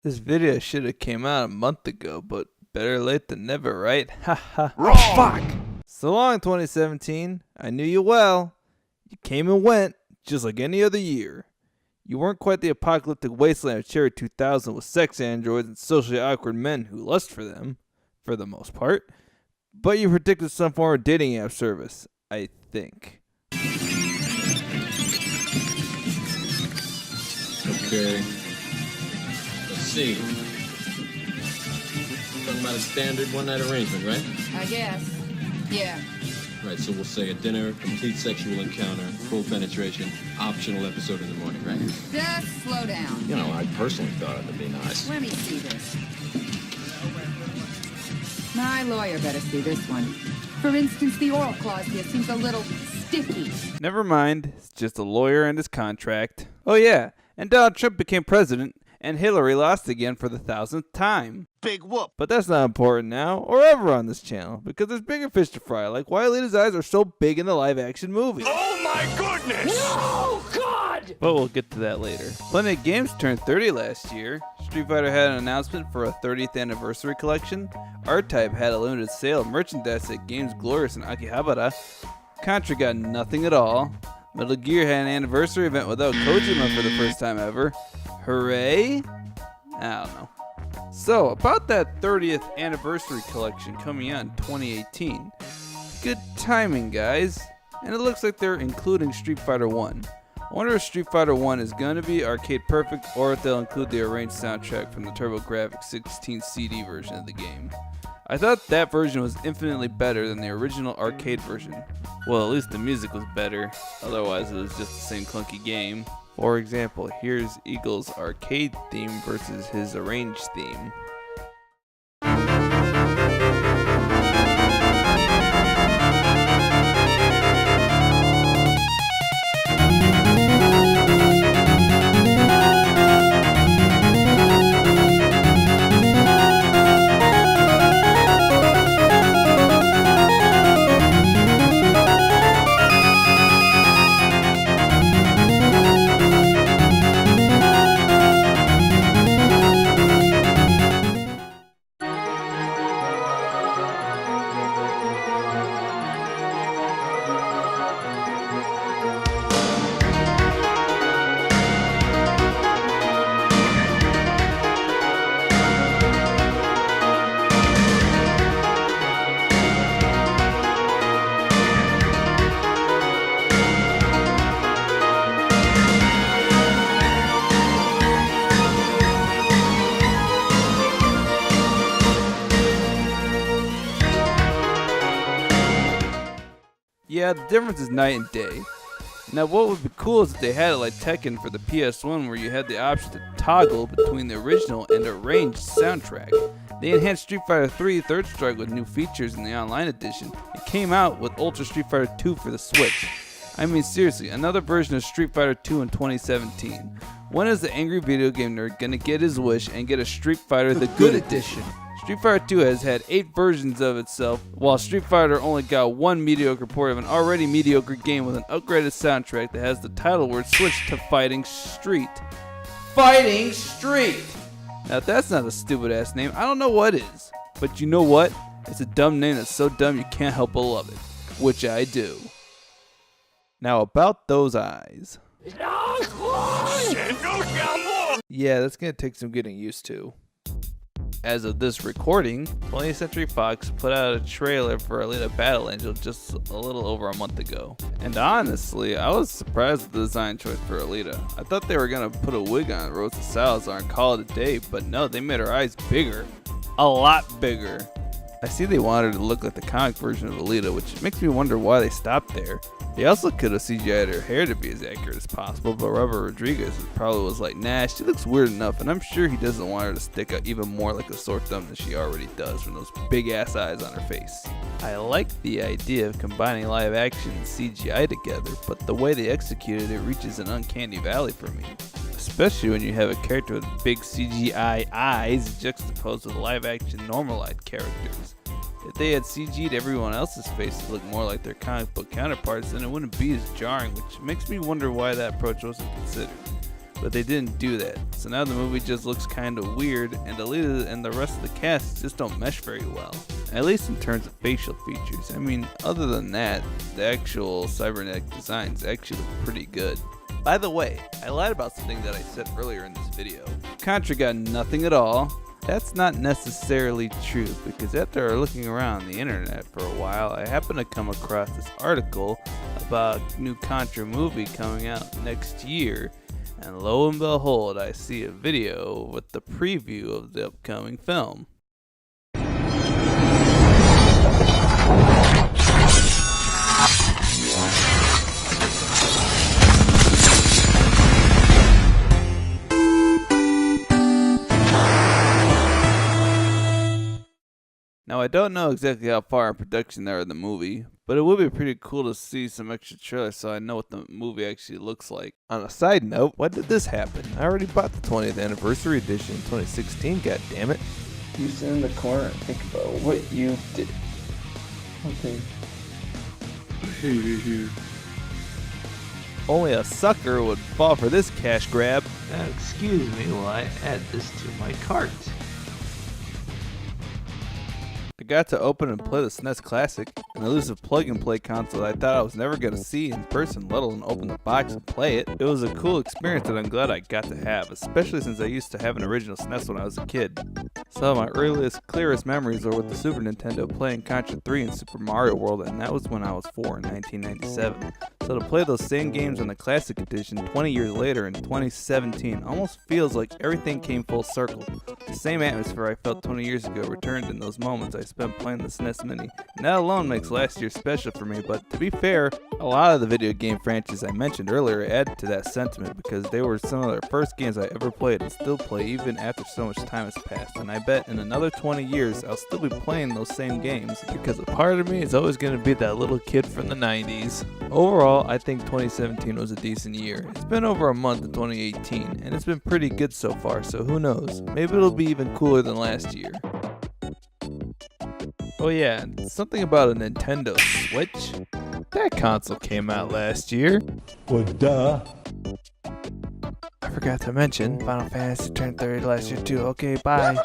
This video should have came out a month ago, but better late than never, right? Haha. Wrong! Fuck! So long, 2017. I knew you well. You came and went, just like any other year. You weren't quite the apocalyptic wasteland of Cherry 2000 with sex androids and socially awkward men who lust for them, for the most part. But you predicted some form of dating app service, I think. Okay. Let's see. Talking about a standard one-night arrangement, right? I guess. Yeah. Right, so we'll say a dinner, complete sexual encounter, full penetration, optional episode in the morning, right? Just slow down. You know, I personally thought it would be nice. Let me see this. My lawyer better see this one. For instance, the oral clause here seems a little sticky. Never mind, it's just a lawyer and his contract. Oh yeah, and Donald Trump became president, and Hillary lost again for the 1000th time. Big whoop. But that's not important now, or ever on this channel, because there's bigger fish to fry, like why Alita's eyes are so big in the live-action movie. Oh my goodness! Oh, God! But we'll get to that later. Plenty of games turned 30 last year. Street Fighter had an announcement for a 30th anniversary collection. R-Type had a limited sale of merchandise at Games Glorious in Akihabara. Contra got nothing at all. Metal Gear had an anniversary event without Kojima for the first time ever. Hooray? I don't know. So, about that 30th anniversary collection coming out in 2018. Good timing, guys. And it looks like they're including Street Fighter 1. I wonder if Street Fighter 1 is going to be arcade perfect or if they'll include the arranged soundtrack from the TurboGrafx 16 CD version of the game. I thought that version was infinitely better than the original arcade version. Well, at least the music was better, otherwise it was just the same clunky game. For example, here's Eagle's arcade theme versus his arranged theme. Yeah, the difference is night and day. Now what would be cool is if they had it like Tekken for the PS1 where you had the option to toggle between the original and arranged soundtrack. They enhanced Street Fighter 3 Third Strike with new features in the online edition and came out with Ultra Street Fighter 2 for the Switch. I mean seriously, another version of Street Fighter 2 in 2017. When is the angry video game nerd gonna get his wish and get a Street Fighter the Good Edition? Street Fighter 2 has had 8 versions of itself, while Street Fighter only got one mediocre port of an already mediocre game with an upgraded soundtrack that has the title word switched to Fighting Street. Fighting Street! Now if that's not a stupid ass name, I don't know what is. But you know what? It's a dumb name that's so dumb you can't help but love it. Which I do. Now about those eyes. Yeah, that's gonna take some getting used to. As of this recording, 20th Century Fox put out a trailer for Alita Battle Angel just a little over a month ago. And honestly, I was surprised with the design choice for Alita. I thought they were gonna put a wig on Rosa Salazar and call it a day, but no, they made her eyes bigger. A lot bigger. I see they wanted her to look like the comic version of Alita, which makes me wonder why they stopped there. They also could have CGI'd her hair to be as accurate as possible, but Robert Rodriguez probably was like, nah, she looks weird enough, and I'm sure he doesn't want her to stick out even more like a sore thumb than she already does from those big ass eyes on her face. I like the idea of combining live action and CGI together, but the way they executed it reaches an uncanny valley for me. Especially when you have a character with big CGI eyes juxtaposed with live action normalized characters. If they had CG'd everyone else's faces to look more like their comic book counterparts, then it wouldn't be as jarring, which makes me wonder why that approach wasn't considered. but they didn't do that. So now the movie just looks kind of weird, and Alita and the rest of the cast just don't mesh very well. At least in terms of facial features. I mean, other than that, the actual cybernetic designs actually look pretty good. By the way, I lied about something that I said earlier in this video. Contra got nothing at all. That's not necessarily true, because after looking around the internet for a while, I happened to come across this article about a new Contra movie coming out next year, and lo and behold, I see a video with the preview of the upcoming film. Now, I don't know exactly how far in production they are in the movie, but it would be pretty cool to see some extra trailers so I know what the movie actually looks like. On a side note, why did this happen? I already bought the 20th anniversary edition in 2016, goddammit. You sit in the corner and think about what you did. Okay. Only a sucker would fall for this cash grab. Excuse me while I add this to my cart. I got to open and play the SNES Classic, an elusive plug-and-play console that I thought I was never going to see in person, let alone open the box and play it. It was a cool experience that I'm glad I got to have, especially since I used to have an original SNES when I was a kid. Some of my earliest, clearest memories are with the Super Nintendo playing Contra 3 and Super Mario World, and that was when I was 4 in 1997. So to play those same games on the Classic Edition 20 years later in 2017 almost feels like everything came full circle. The same atmosphere I felt 20 years ago returned in those moments I spent playing the SNES Mini. And that alone makes last year special for me, but to be fair, a lot of the video game franchises I mentioned earlier add to that sentiment because they were some of the first games I ever played and still play even after so much time has passed. And I bet in another 20 years I'll still be playing those same games because a part of me is always going to be that little kid from the 90s. Overall, I think 2017 was a decent year. It's been over a month in 2018 and it's been pretty good so far, so who knows? Maybe it'll be even cooler than last year. Oh yeah, and something about a Nintendo Switch. That console came out last year. Well, duh. I forgot to mention, Final Fantasy turned 30 last year too. Okay, bye.